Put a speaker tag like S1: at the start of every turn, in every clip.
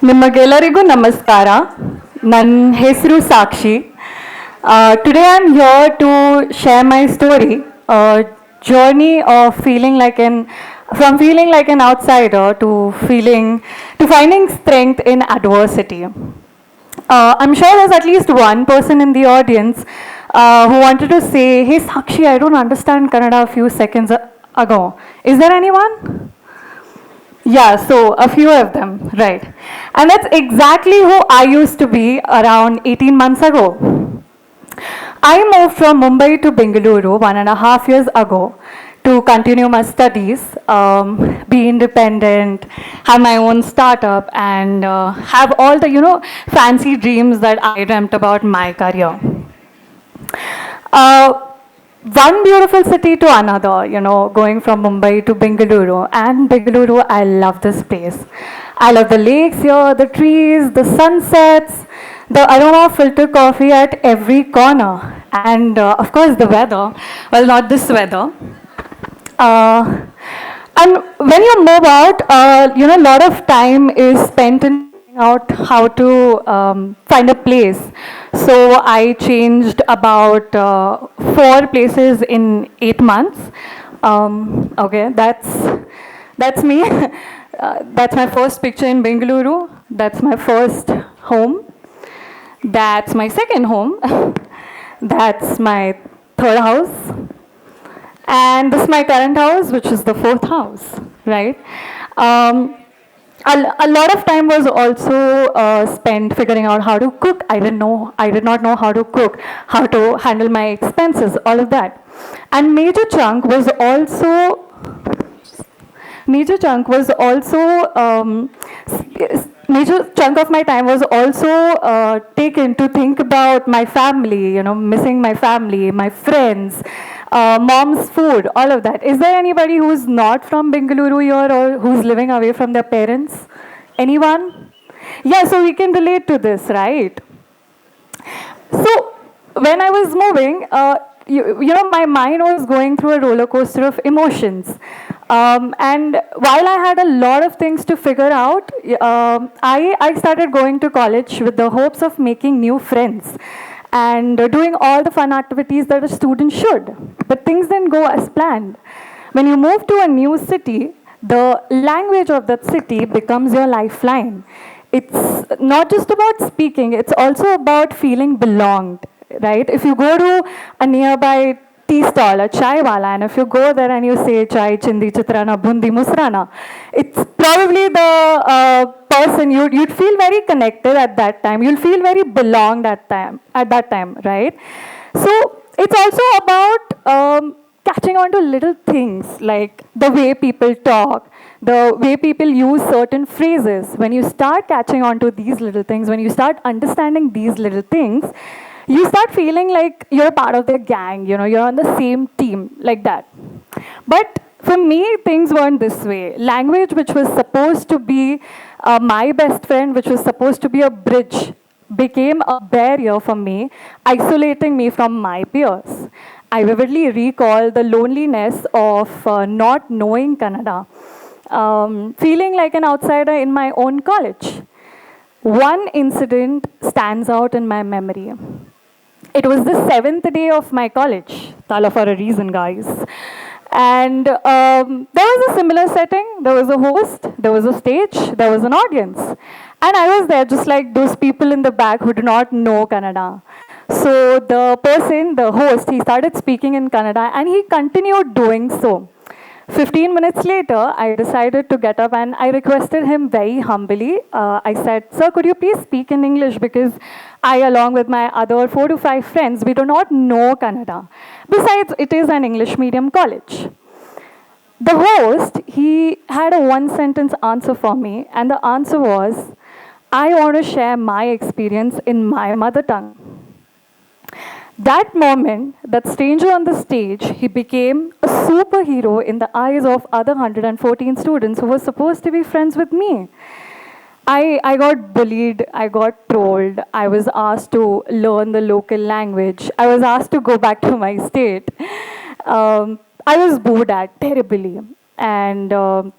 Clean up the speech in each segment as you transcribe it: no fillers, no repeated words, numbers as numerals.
S1: ನಿಮಗೆಲ್ಲರಿಗೂ ನಮಸ್ಕಾರ. ನನ್ನ ಹೆಸರು ಸಾಕ್ಷಿ. Today I'm here to share my story, a journey of from feeling like an outsider to finding strength in adversity. I'm sure there's at least one person in the audience who wanted to say, "Hey Sakshi, I don't understand Kannada a few seconds ago." Is there anyone? Yeah, so a few of them, right. And that's exactly who I used to be around 18 months ago. I moved from Mumbai to Bengaluru 1.5 years ago to continue my studies, be independent, have my own startup, and have all the, fancy dreams that I dreamt about my career. Uh, One beautiful city to another, going from Mumbai to Bengaluru. And Bengaluru, I love this place. I love the lakes here, the trees, the sunsets, the aroma of filter coffee at every corner. And of course, the weather. Well, not this weather. Uh, and when you move out, a lot of time is spent in figuring out how to find a place. So I changed about 4 places in 8 months. Okay, that's me. That's my first picture in Bengaluru. That's my first home. That's my second home. That's my third house. And this is my current house, which is the fourth house, right? A lot of time was also spent figuring out how to cook. I did not know how to cook, how to handle my expenses, all of that. And major chunk of my time was also taken to think about my family, missing my family, my friends, mom's food, all of that. Is there anybody who's not from Bengaluru here or who's living away from their parents? Anyone? Yeah, so we can relate to this, right? So when I was moving, my mind was going through a roller coaster of emotions. And while I had a lot of things to figure out, I started going to college with the hopes of making new friends and doing all the fun activities that a student should. But things didn't go as planned. When you move to a new city, the language of that city becomes your lifeline. It's not just about speaking, it's also about feeling belonged, right? If you go to a nearby tea stall, a chai wala, and if you go there and you say chai, chindi, chitrana, bundi, musrana, it's probably the person you'd feel very connected at that time. You'll feel very belonged at that time, right? So it's also about catching on to little things like the way people talk, the way people use certain phrases. When you start catching on to these little things, when you start understanding these little things, you start feeling like you're part of their gang, you're on the same team, like that. But for me, things weren't this way. Language, which was supposed to be my best friend, which was supposed to be a bridge, became a barrier for me, isolating me from my peers. I vividly recall the loneliness of not knowing Kannada, feeling like an outsider in my own college. One incident stands out in my memory. It was the 7th day of my college. Tala for a reason, guys. And there was a similar setting. There was a host, there was a stage, there was an audience. And I was there just like those people in the back who do not know Kannada. So the host, he started speaking in Kannada and he continued doing so. 15 minutes later, I decided to get up and I requested him very humbly. I said, "Sir, could you please speak in English because I, along with my other 4 to 5 friends, we do not know Kannada. Besides, it is an English medium college." The host, he had a one-sentence answer for me, and the answer was, "I want to share my experience in my mother tongue." That moment, that stranger on the stage, he became a superhero in the eyes of other 114 students who were supposed to be friends with me. I got bullied, I got trolled, I was asked to learn the local language, I was asked to go back to my state. I was booed at terribly. And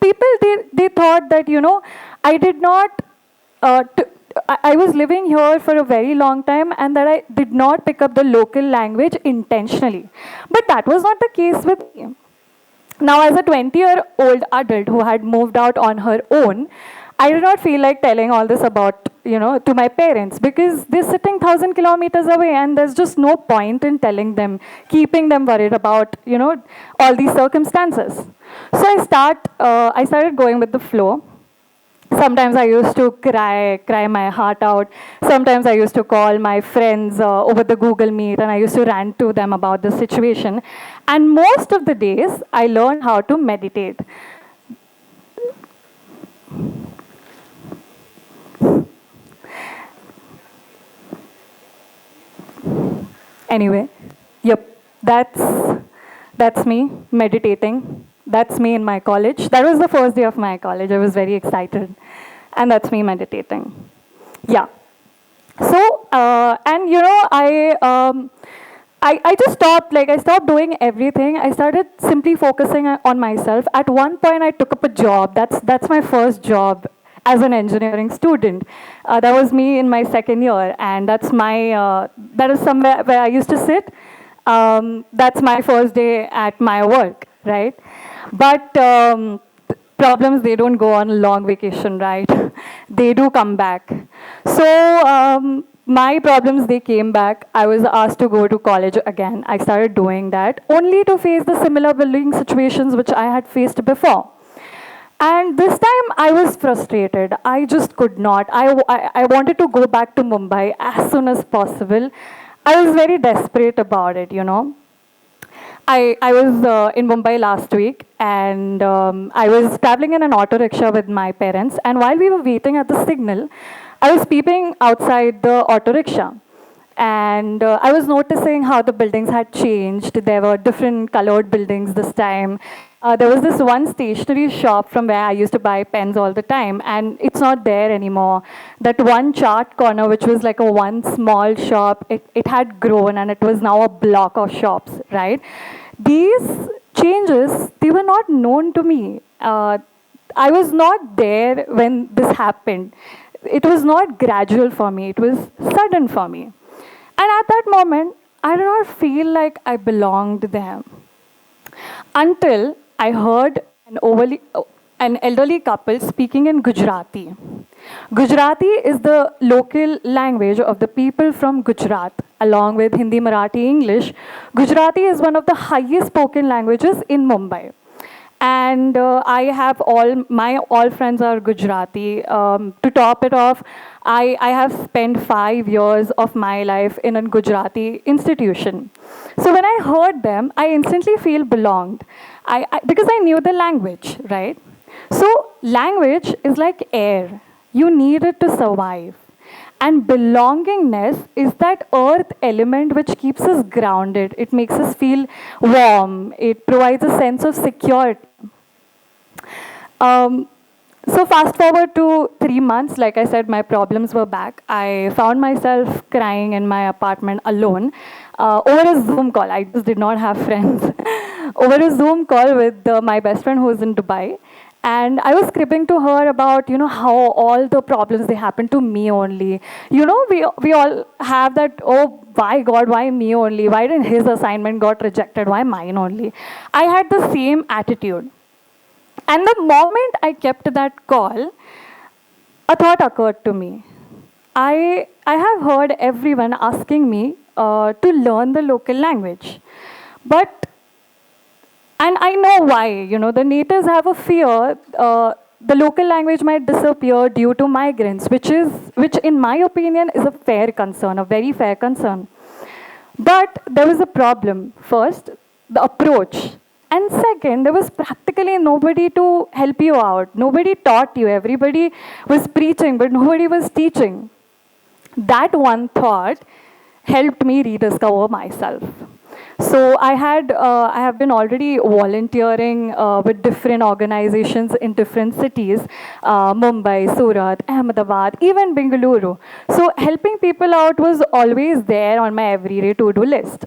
S1: people, they thought that, I did not I was living here for a very long time and that I did not pick up the local language intentionally. But that was not the case with me. Now, as a 20-year-old adult who had moved out on her own, I did not feel like telling all this about, to my parents because they're sitting 1,000 kilometers away and there's just no point in telling them, keeping them worried about, all these circumstances. So I started going with the flow. Sometimes I used to cry my heart out. Sometimes I used to call my friends over the Google Meet and I used to rant to them about the situation. And most of the days, I learned how to meditate. Anyway, yep, that's me meditating. That's me in my college. That was the first day of my college. I was very excited. And that's me meditating. Yeah. So, and I just stopped, I stopped doing everything. I started simply focusing on myself. At one point, I took up a job. That's my first job as an engineering student. That was me in my second year. And that is somewhere where I used to sit. That's my first day at my work, right? But problems, they don't go on a long vacation, right? They do come back. So my problems, they came back. I was asked to go to college again. I started doing that, only to face the similar bullying situations which I had faced before. And this time I was frustrated. I just could not. I wanted to go back to Mumbai as soon as possible. I was very desperate about it, I was in Mumbai last week and I was traveling in an auto rickshaw with my parents, and while we were waiting at the signal, I was peeping outside the auto rickshaw and I was noticing how the buildings had changed. There were different colored buildings this time. There was this one stationery shop from where I used to buy pens all the time, and it's not there anymore. That one chart corner, which was like a one small shop, it had grown and it was now a block of shops, right? These changes, they were not known to me. I was not there when this happened. It was not gradual for me, it was sudden for me. And at that moment, I did not feel like I belonged there. Until I heard an elderly couple speaking in Gujarati. Gujarati is the local language of the people from Gujarat. Along with Hindi, Marathi, English, Gujarati is one of the highest spoken languages in Mumbai. And I have all friends are Gujarati. To top it off, I have spent 5 years of my life in a Gujarati institution. So when I heard them, I instantly feel belonged. Because I knew the language, right? So language is like air. You need it to survive. And belongingness is that earth element which keeps us grounded. It makes us feel warm. It provides a sense of security. So fast forward to 3 months, like I said, my problems were back. I found myself crying in my apartment alone over a Zoom call. I just did not have friends. Over a Zoom call with my best friend who is in Dubai. And I was scribbling to her about, how all the problems, they happen to me only. We all have that, oh, why God, why me only? Why didn't his assignment got rejected? Why mine only? I had the same attitude. And the moment I kept that call, a thought occurred to me. I have heard everyone asking me to learn the local language. And I know why, the natives have a fear the local language might disappear due to migrants, which in my opinion is a fair concern, a very fair concern. But there was a problem. First, the approach. And second, there was practically nobody to help you out. Nobody taught you. Everybody was preaching, but nobody was teaching. That one thought helped me rediscover myself. So I have been already volunteering with different organizations in different cities, Mumbai, Surat, Ahmedabad, even Bengaluru. So helping people out was always there on my everyday to-do list.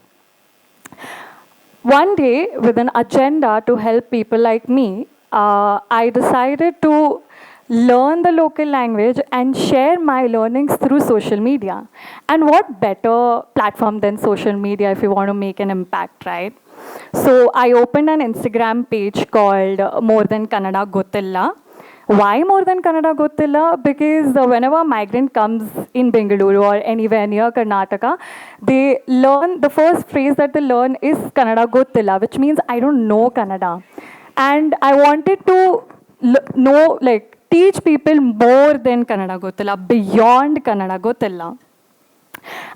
S1: One day, with an agenda to help people like me, I decided to learn the local language, and share my learnings through social media. And what better platform than social media if you want to make an impact, right? So I opened an Instagram page called More Than Kannada Gottilla. Why More Than Kannada Gottilla? Because whenever a migrant comes in Bengaluru or anywhere near Karnataka, they learn, the first phrase that they learn is Kannada Gottilla, which means I don't know Kannada. And I wanted to know, like, teach people more than Kannada Gottilla, beyond Kannada Gottilla.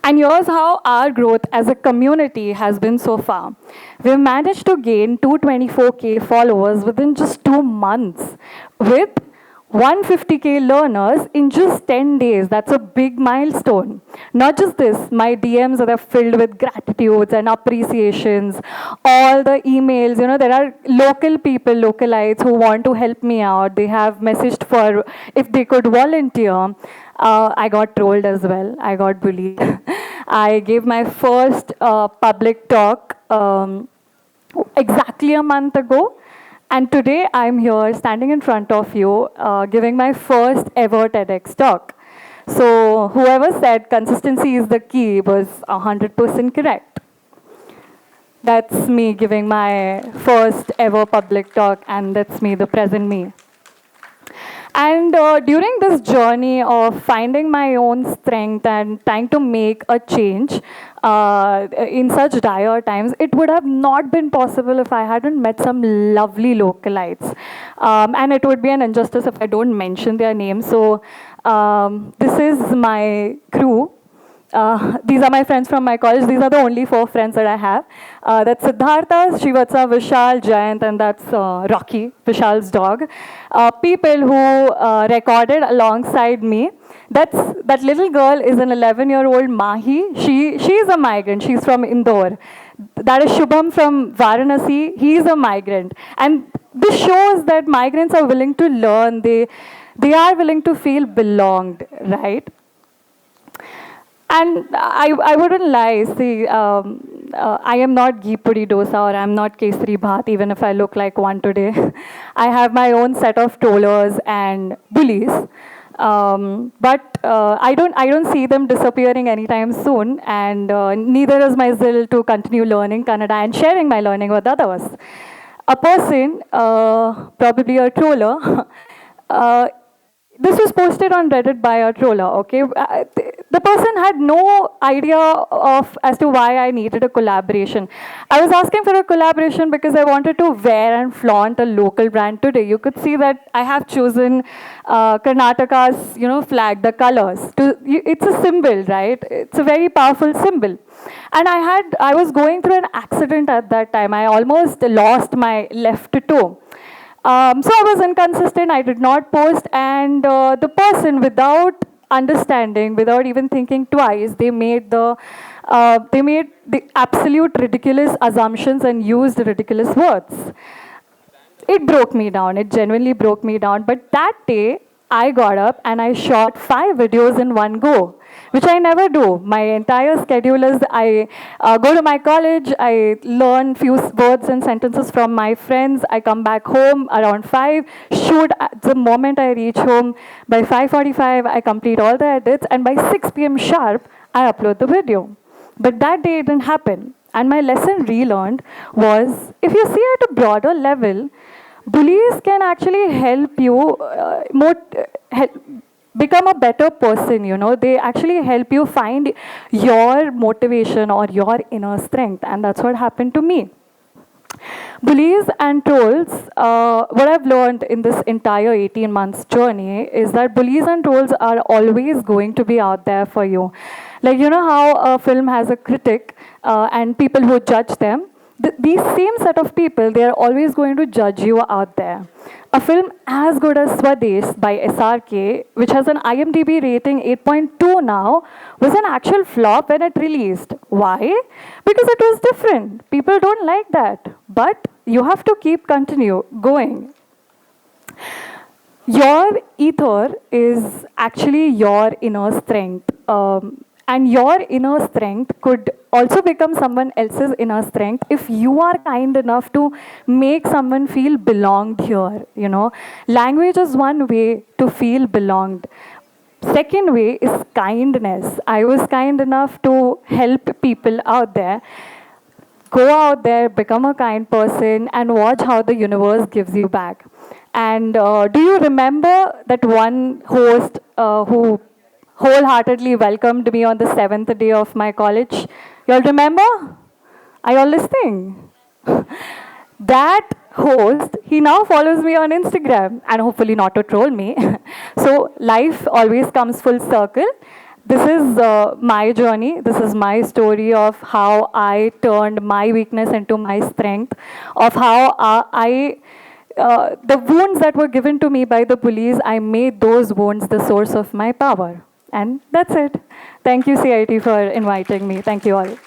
S1: And here's how our growth as a community has been so far. We've managed to gain 224K followers within just 2 months with 150K learners in just 10 days. That's a big milestone. Not just this, my DMs are filled with gratitudes and appreciations. All the emails, there are local people, localites who want to help me out. They have messaged for if they could volunteer. I got trolled as well. I got bullied. I gave my first public talk exactly a month ago. And today I'm here standing in front of you giving my first ever TEDx talk. So whoever said consistency is the key was 100% correct. That's me giving my first ever public talk, and that's me, the present me. And during this journey of finding my own strength and trying to make a change in such dire times, it would have not been possible if I hadn't met some lovely localites. And it would be an injustice if I don't mention their names. So this is my crew. These are my friends from my college. These are the only 4 friends that I have. That's Siddhartha, Srivatsa, Vishal, Jayant, and that's Rocky, Vishal's dog. People who recorded alongside me. That little girl is an 11-year-old Mahi. She is a migrant. She's from Indore. That is Shubham from Varanasi. He is a migrant. And this shows that migrants are willing to learn. They are willing to feel belonged, right? And I wouldn't lie. See, I am not ghee puri dosa or I'm not kesari bhat, even if I look like one today. I have my own set of trollers and bullies. But I don't see them disappearing anytime soon, and neither is my zeal to continue learning Kannada and sharing my learning with others. A person, probably a troller, this was posted on Reddit by a troller, okay? The person had no idea of as to why I needed a collaboration. I was asking for a collaboration because I wanted to wear and flaunt a local brand today. You could see that I have chosen Karnataka's, flag, the colors. It's a symbol, right? It's a very powerful symbol. And I was going through an accident at that time. I almost lost my left toe. So I was inconsistent, I did not post, and the person, without understanding, without even thinking twice, they made the absolute ridiculous assumptions and used ridiculous words. It broke me down, it genuinely broke me down, but that day, I got up and I shot 5 videos in one go, which I never do. My entire schedule is I go to my college, I learn few words and sentences from my friends, I come back home around 5, shoot the moment I reach home. By 5:45, I complete all the edits, and by 6 p.m. sharp, I upload the video. But that day it didn't happen. And my lesson relearned was, if you see at a broader level, bullies can actually help you become a better person, They actually help you find your motivation or your inner strength. And that's what happened to me. Bullies and trolls, what I've learned in this entire 18 months journey is that bullies and trolls are always going to be out there for you. Like, how a film has a critic and people who judge them? These same set of people, they are always going to judge you out there. A film as good as Swadesh by SRK, which has an IMDb rating 8.2 now, was an actual flop when it released. Why? Because it was different. People don't like that. But you have to keep going. Your ether is actually your inner strength. And your inner strength could also become someone else's inner strength if you are kind enough to make someone feel belonged here, you know. Language is one way to feel belonged. Second way is kindness. I was kind enough to help people out there. Go out there, become a kind person, and watch how the universe gives you back. And do you remember that one host who wholeheartedly welcomed me on the 7th day of my college? You all remember? Are you all listening? That host, he now follows me on Instagram, and hopefully not to troll me. So life always comes full circle. This is my journey. This is my story of how I turned my weakness into my strength, of how the wounds that were given to me by the police, I made those wounds the source of my power. And that's it. Thank you, CIT, for inviting me. Thank you all.